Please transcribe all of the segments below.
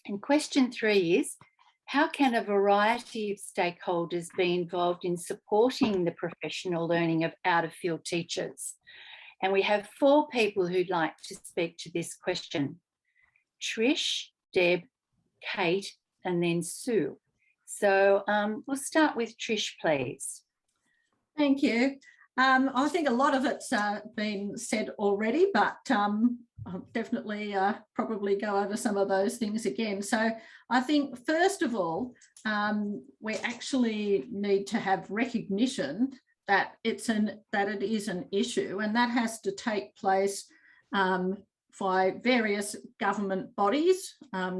And question 3 is, how can a variety of stakeholders be involved in supporting the professional learning of out-of-field teachers? And we have 4 people who'd like to speak to this question. Trish, Deb, Kate, and then Sue. So we'll start with Trish, please. Thank you. I think a lot of it's been said already, but I'll definitely probably go over some of those things again. So I think, first of all, we actually need to have recognition that it is an issue, and that has to take place by various government bodies,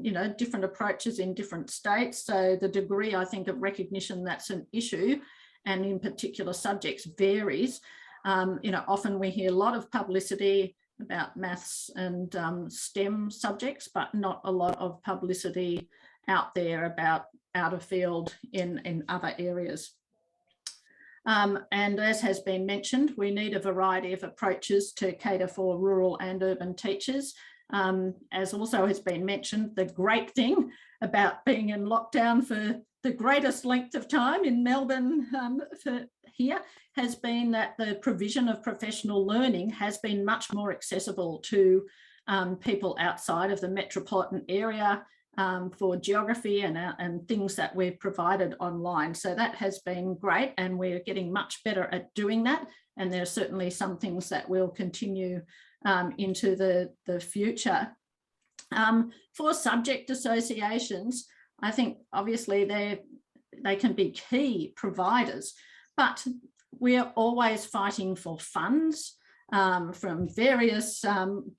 you know, different approaches in different states. So the degree, I think, of recognition that's an issue and in particular subjects varies. You know, often we hear a lot of publicity about maths and STEM subjects, but not a lot of publicity out there about out of field in other areas. And as has been mentioned, we need a variety of approaches to cater for rural and urban teachers. As also has been mentioned, the great thing about being in lockdown for the greatest length of time in Melbourne for here has been that the provision of professional learning has been much more accessible to people outside of the metropolitan area for geography and things that we've provided online. So that has been great, and we're getting much better at doing that. And there are certainly some things that will continue into the future. For subject associations, I think obviously they can be key providers, but we're always fighting for funds from various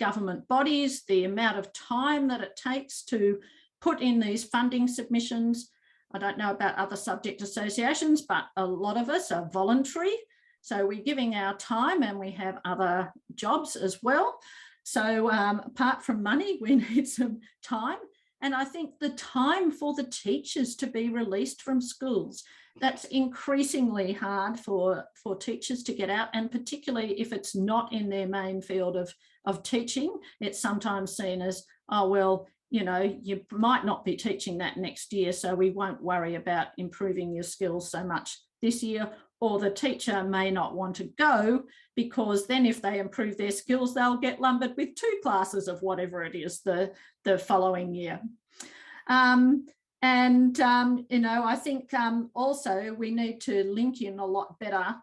government bodies, the amount of time that it takes to put in these funding submissions. I don't know about other subject associations, but a lot of us are voluntary. So we're giving our time and we have other jobs as well. So apart from money, we need some time. And I think the time for the teachers to be released from schools, that's increasingly hard for teachers to get out, and particularly if it's not in their main field of teaching, it's sometimes seen as, oh, well, you know, you might not be teaching that next year, so we won't worry about improving your skills so much this year. Or the teacher may not want to go because then if they improve their skills, they'll get lumbered with 2 classes of whatever it is the following year. You know, I think also we need to link in a lot better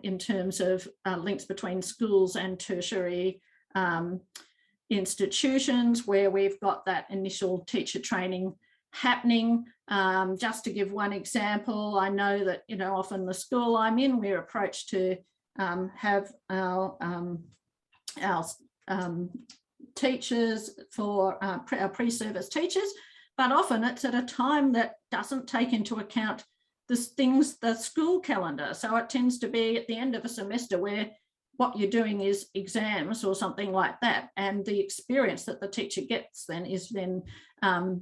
in terms of links between schools and tertiary institutions where we've got that initial teacher training happening. Just to give one example, I know that, you know, often the school I'm in, we're approached to have our teachers for our pre-service teachers, but often it's at a time that doesn't take into account the school calendar. So it tends to be at the end of a semester where what you're doing is exams or something like that, and the experience that the teacher gets then is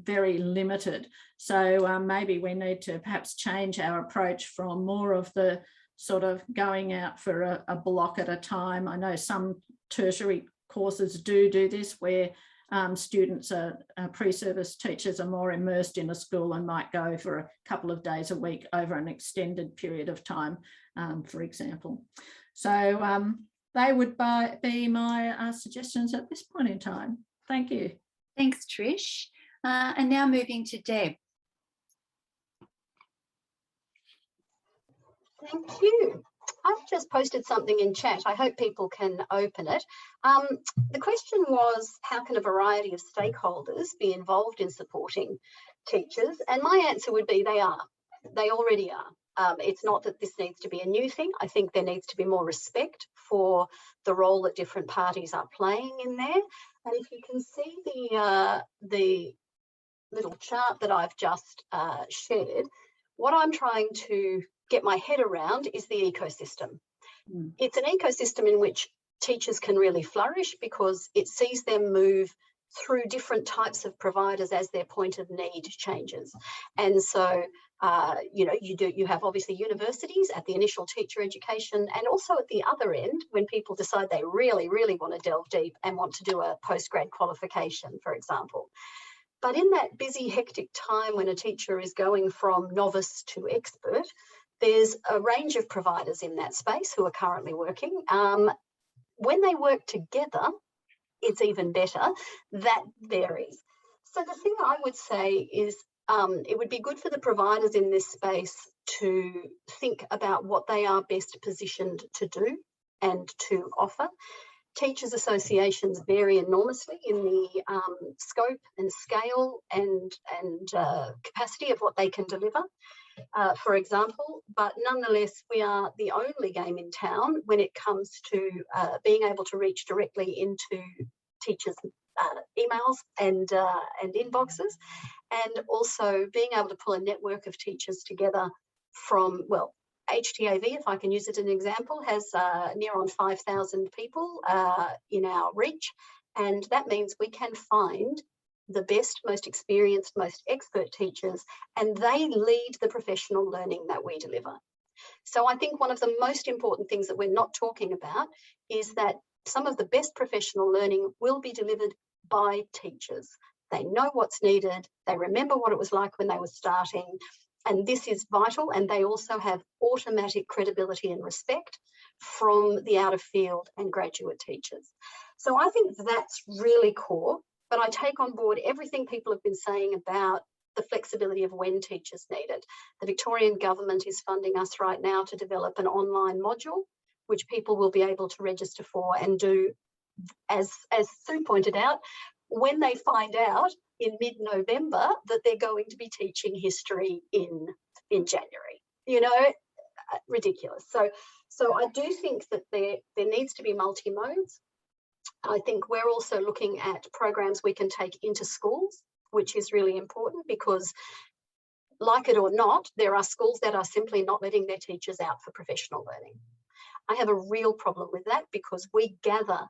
very limited. So maybe we need to perhaps change our approach from more of the sort of going out for a block at a time. I know some tertiary courses do this, where students pre-service teachers are more immersed in a school and might go for a couple of days a week over an extended period of time, for example. So they would be my suggestions at this point in time. Thank you. Thanks, Trish. And now moving to Deb. Thank you. I've just posted something in chat. I hope people can open it. The question was, how can a variety of stakeholders be involved in supporting teachers? And my answer would be they are. They already are. It's not that this needs to be a new thing. I think there needs to be more respect for the role that different parties are playing in there. And if you can see the little chart that I've just shared, what I'm trying to get my head around is the ecosystem. It's an ecosystem in which teachers can really flourish because it sees them move through different types of providers as their point of need changes. And so, you know, you have obviously universities at the initial teacher education, and also at the other end when people decide they really, really want to delve deep and want to do a postgrad qualification, for example. But in that busy, hectic time when a teacher is going from novice to expert, there's a range of providers in that space who are currently working. When they work together, it's even better. That varies. So the thing I would say is it would be good for the providers in this space to think about what they are best positioned to do and to offer. Teachers' associations vary enormously in the scope and scale and capacity of what they can deliver, for example, but nonetheless, we are the only game in town when it comes to being able to reach directly into teachers' emails and inboxes, and also being able to pull a network of teachers together from, well, HTAV, if I can use it as an example, has near on 5,000 people in our reach, and that means we can find the best, most experienced, most expert teachers, and they lead the professional learning that we deliver. So I think one of the most important things that we're not talking about is that some of the best professional learning will be delivered by teachers. They know what's needed, they remember what it was like when they were starting, and this is vital, and they also have automatic credibility and respect from the out of field and graduate teachers. So I think that's really core, but I take on board everything people have been saying about the flexibility of when teachers need it. The Victorian government is funding us right now to develop an online module, which people will be able to register for and do, as Sue pointed out, when they find out in mid-November that they're going to be teaching history in January. You know, ridiculous. So I do think that there needs to be multi-modes. I think we're also looking at programs we can take into schools, which is really important because, like it or not, there are schools that are simply not letting their teachers out for professional learning. I have a real problem with that because we gather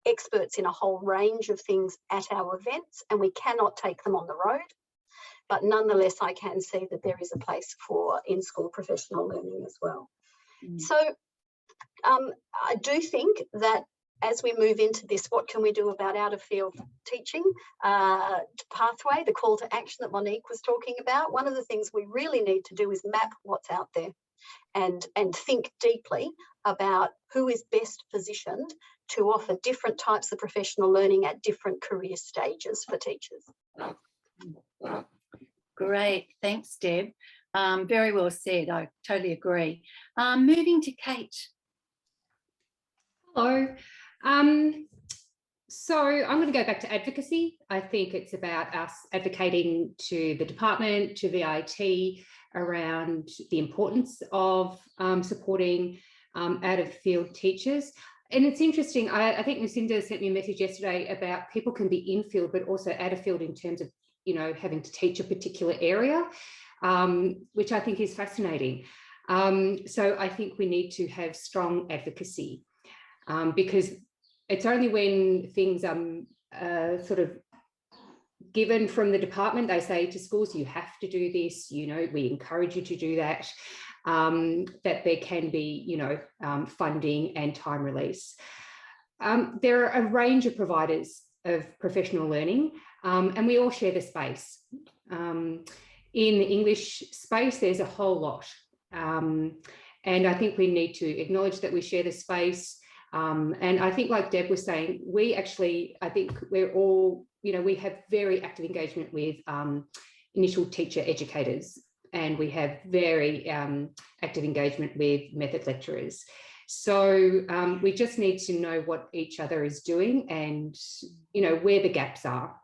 experts in a whole range of things at our events and we cannot take them on the road. But nonetheless, I can see that there is a place for in-school professional learning as well. So I do think that as we move into this, what can we do about out-of-field teaching pathway, the call to action that Monique was talking about? One of the things we really need to do is map what's out there and think deeply about who is best positioned to offer different types of professional learning at different career stages for teachers. Great, thanks, Deb. Very well said, I totally agree. Moving to Kate. Hello. So I'm going to go back to advocacy. I think it's about us advocating to the department, to VIT, around the importance of supporting out-of-field teachers. And it's interesting, I think Lucinda sent me a message yesterday about people can be in-field, but also out-of-field in terms of, you know, having to teach a particular area, which I think is fascinating. So I think we need to have strong advocacy because it's only when things are sort of given from the department, they say to schools, you have to do this, you know, we encourage you to do that, that there can be, you know, funding and time release. There are a range of providers of professional learning and we all share the space. In the English space, there's a whole lot. And I think we need to acknowledge that we share the space. And I think, like Deb was saying, we actually, I think we're all, you know, we have very active engagement with initial teacher educators, and we have very active engagement with method lecturers. So we just need to know what each other is doing and, you know, where the gaps are.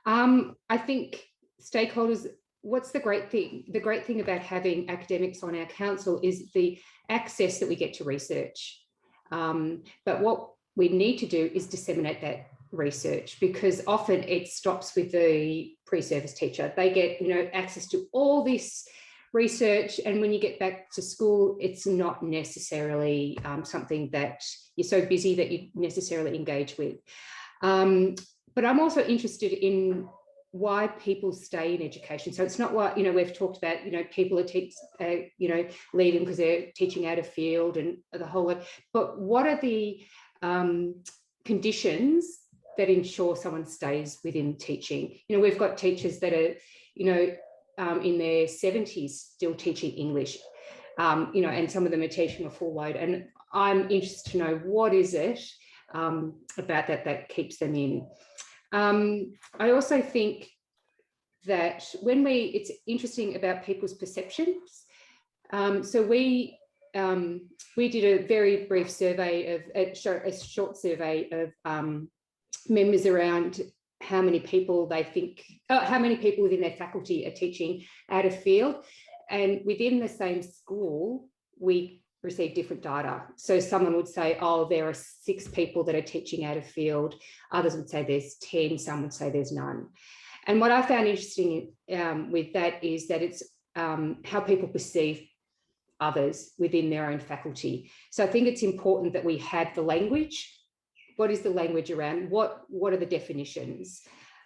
I think stakeholders, what's the great thing? The great thing about having academics on our council is the access that we get to research. But what we need to do is disseminate that research, because often it stops with the pre-service teacher. They get, you know, access to all this research, and when you get back to school, it's not necessarily something that you're so busy that you necessarily engage with. But I'm also interested in why people stay in education. So it's not what, you know, we've talked about, you know, people are you know, leaving because they're teaching out of field and the whole lot, but what are the conditions that ensure someone stays within teaching. You know, we've got teachers that are, you know, in their 70s still teaching English, you know, and some of them are teaching a full load. And I'm interested to know what is it about that keeps them in. I also think that it's interesting about people's perceptions. So we did a very brief survey a short survey of members around how many people they think, how many people within their faculty are teaching out of field. And within the same school, we receive different data. So someone would say, oh, there are 6 people that are teaching out of field. Others would say there's 10, some would say there's none. And what I found interesting with that is that it's how people perceive others within their own faculty. So I think it's important that we have the language. What is the language around? What are the definitions?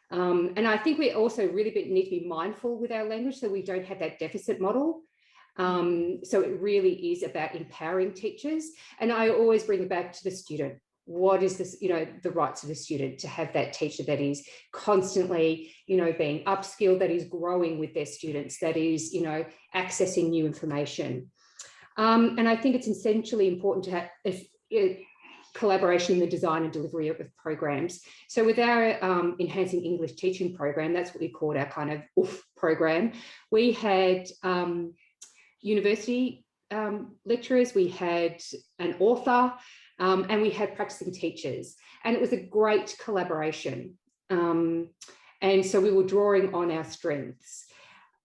And I think we also really need to be mindful with our language so we don't have that deficit model. So it really is about empowering teachers. And I always bring it back to the student. What is this, you know, the rights of the student to have that teacher that is constantly, you know, being upskilled, that is growing with their students, that is, you know, accessing new information. And I think it's essentially important to have collaboration in the design and delivery of programs. So with our Enhancing English Teaching program, that's what we called our kind of OOF program. We had university lecturers, we had an author, and we had practicing teachers. And it was a great collaboration. And so we were drawing on our strengths.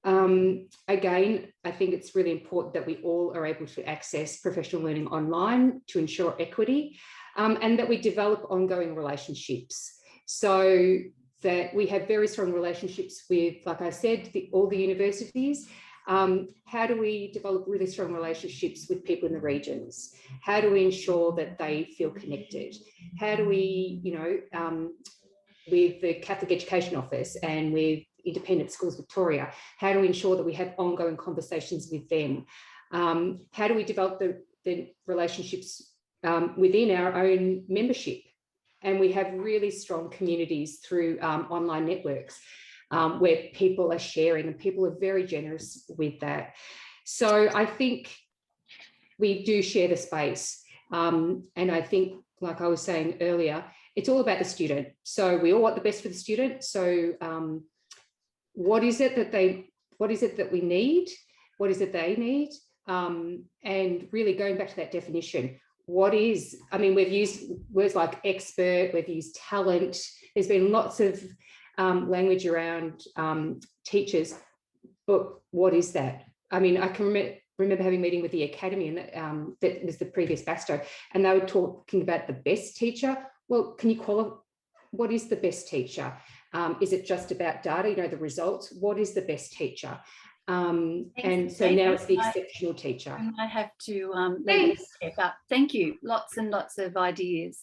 Again, I think it's really important that we all are able to access professional learning online to ensure equity, and that we develop ongoing relationships so that we have very strong relationships with, like I said, all the universities. How do we develop really strong relationships with people in the regions? How do we ensure that they feel connected? How do we, you know, with the Catholic Education Office and with Independent Schools Victoria, how do we ensure that we have ongoing conversations with them? How do we develop the relationships within our own membership? And we have really strong communities through online networks where people are sharing, and people are very generous with that. So I think we do share the space. And I think, like I was saying earlier, it's all about the student. So we all want the best for the student. So what is it that we need? What is it they need? And really going back to that definition, what is, I mean, we've used words like expert, we've used talent. There's been lots of language around teachers, but what is that? I mean, I can remember having a meeting with the academy, and that was the previous BASTO, and they were talking about the best teacher. Well, can you qualify? What is the best teacher? Is it just about data, you know, the results? What is the best teacher? And so now it's the exceptional teacher. I might have to let you step up. Thank you. Lots and lots of ideas.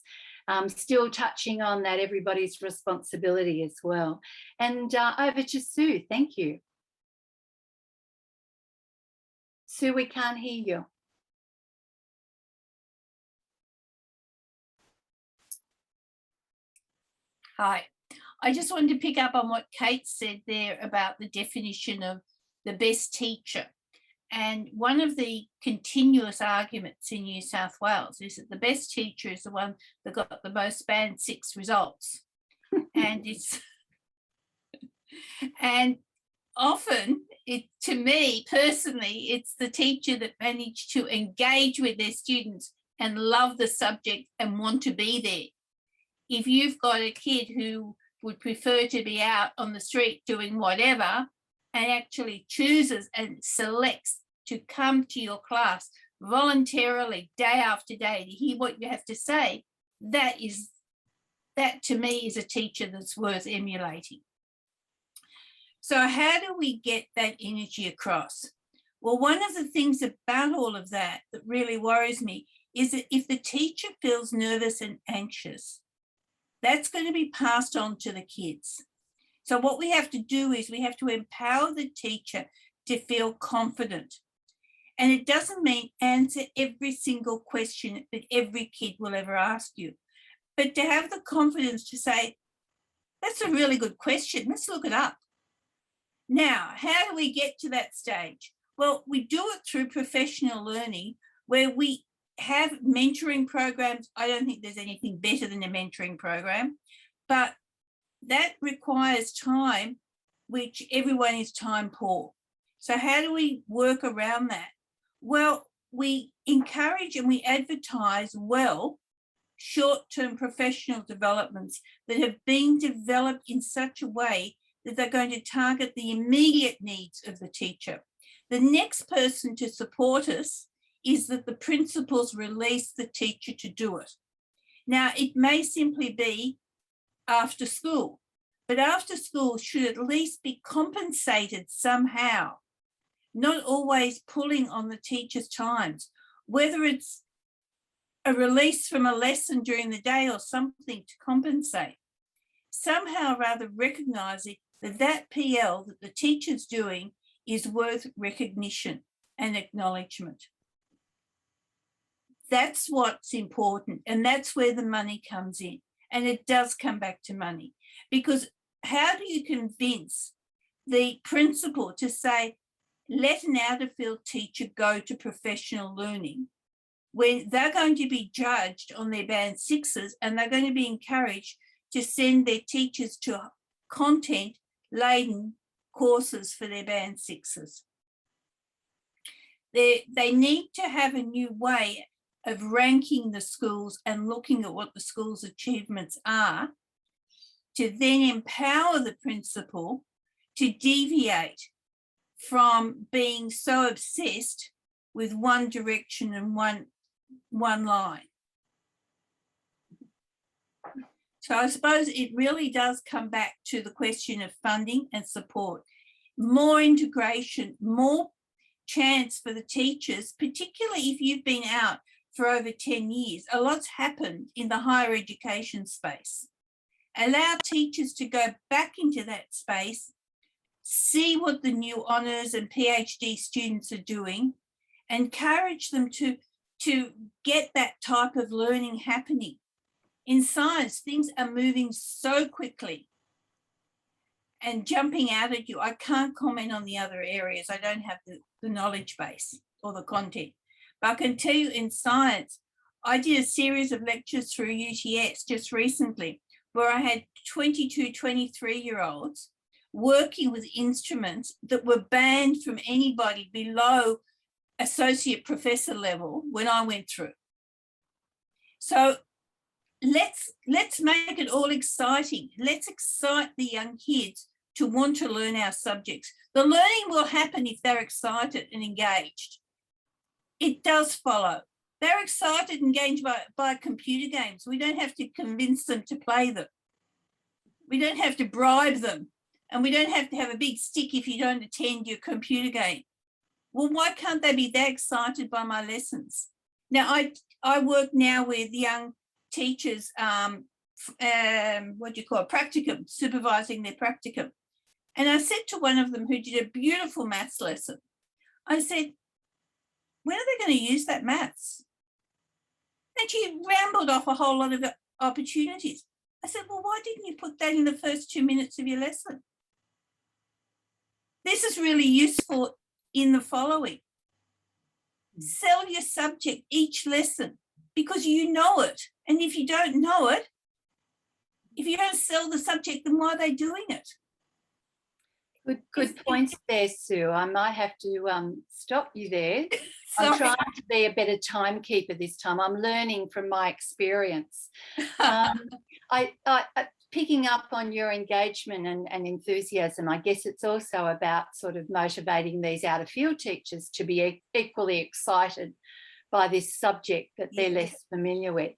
Still touching on that, everybody's responsibility as well. And over to Sue. Thank you. Sue, we can't hear you. Hi. I just wanted to pick up on what Kate said there about the definition of the best teacher. And one of the continuous arguments in New South Wales is that the best teacher is the one that got the most band 6 results. And it's and often to me personally, it's the teacher that managed to engage with their students and love the subject and want to be there. If you've got a kid who would prefer to be out on the street doing whatever and actually chooses and selects to come to your class voluntarily day after day to hear what you have to say, that to me is a teacher that's worth emulating. So how do we get that energy across? Well, one of the things about all of that that really worries me is that if the teacher feels nervous and anxious, that's going to be passed on to the kids. So what we have to do is we have to empower the teacher to feel confident. And it doesn't mean answer every single question that every kid will ever ask you, but to have the confidence to say, that's a really good question, let's look it up. Now, how do we get to that stage? Well, we do it through professional learning, where we have mentoring programs. I don't think there's anything better than a mentoring program, but that requires time, which everyone is time poor. So how do we work around that? Well, we encourage and we advertise well short-term professional developments that have been developed in such a way that they're going to target the immediate needs of the teacher. The next person to support us is that the principals release the teacher to do it. Now, it may simply be after school, but after school should at least be compensated somehow, not always pulling on the teacher's times, whether it's a release from a lesson during the day or something to compensate. Somehow rather recognising that that PL that the teacher's doing is worth recognition and acknowledgement. That's what's important, and that's where the money comes in. And it does come back to money, because how do you convince the principal to say, let an out-of-field teacher go to professional learning when they're going to be judged on their band sixes, and they're going to be encouraged to send their teachers to content-laden courses for their band sixes? They need to have a new way of ranking the schools and looking at what the school's achievements are, to then empower the principal to deviate from being so obsessed with one direction and one line. So I suppose it really does come back to the question of funding and support. More integration, more chance for the teachers, particularly if you've been out for over 10 years. A lot's happened in the higher education space. Allow teachers to go back into that space, see what the new honours and PhD students are doing, encourage them to get that type of learning happening. In science, things are moving so quickly and jumping out at you. I can't comment on the other areas. I don't have the knowledge base or the content. But I can tell you in science, I did a series of lectures through UTS just recently, where I had 22, 23-year-olds working with instruments that were banned from anybody below associate professor level when I went through. So let's make it all exciting. Let's excite the young kids to want to learn our subjects. The learning will happen if they're excited and engaged. It does follow. They're excited and engaged by computer games. We don't have to convince them to play them. We don't have to bribe them. And we don't have to have a big stick if you don't attend your computer game. Well, why can't they be that excited by my lessons? Now, I work now with young teachers, practicum, supervising their practicum. And I said to one of them who did a beautiful maths lesson, I said, when are they going to use that maths? And she rambled off a whole lot of opportunities. I said, well, why didn't you put that in the first 2 minutes of your lesson? This is really useful in the following. Sell your subject each lesson because you know it. And if you don't know it, if you don't sell the subject, then why are they doing it? Good points there, Sue. I might have to stop you there. I'm trying to be a better timekeeper this time. I'm learning from my experience. Picking up on your engagement and enthusiasm, I guess it's also about sort of motivating these out-of-field teachers to be equally excited by this subject that they're less familiar with.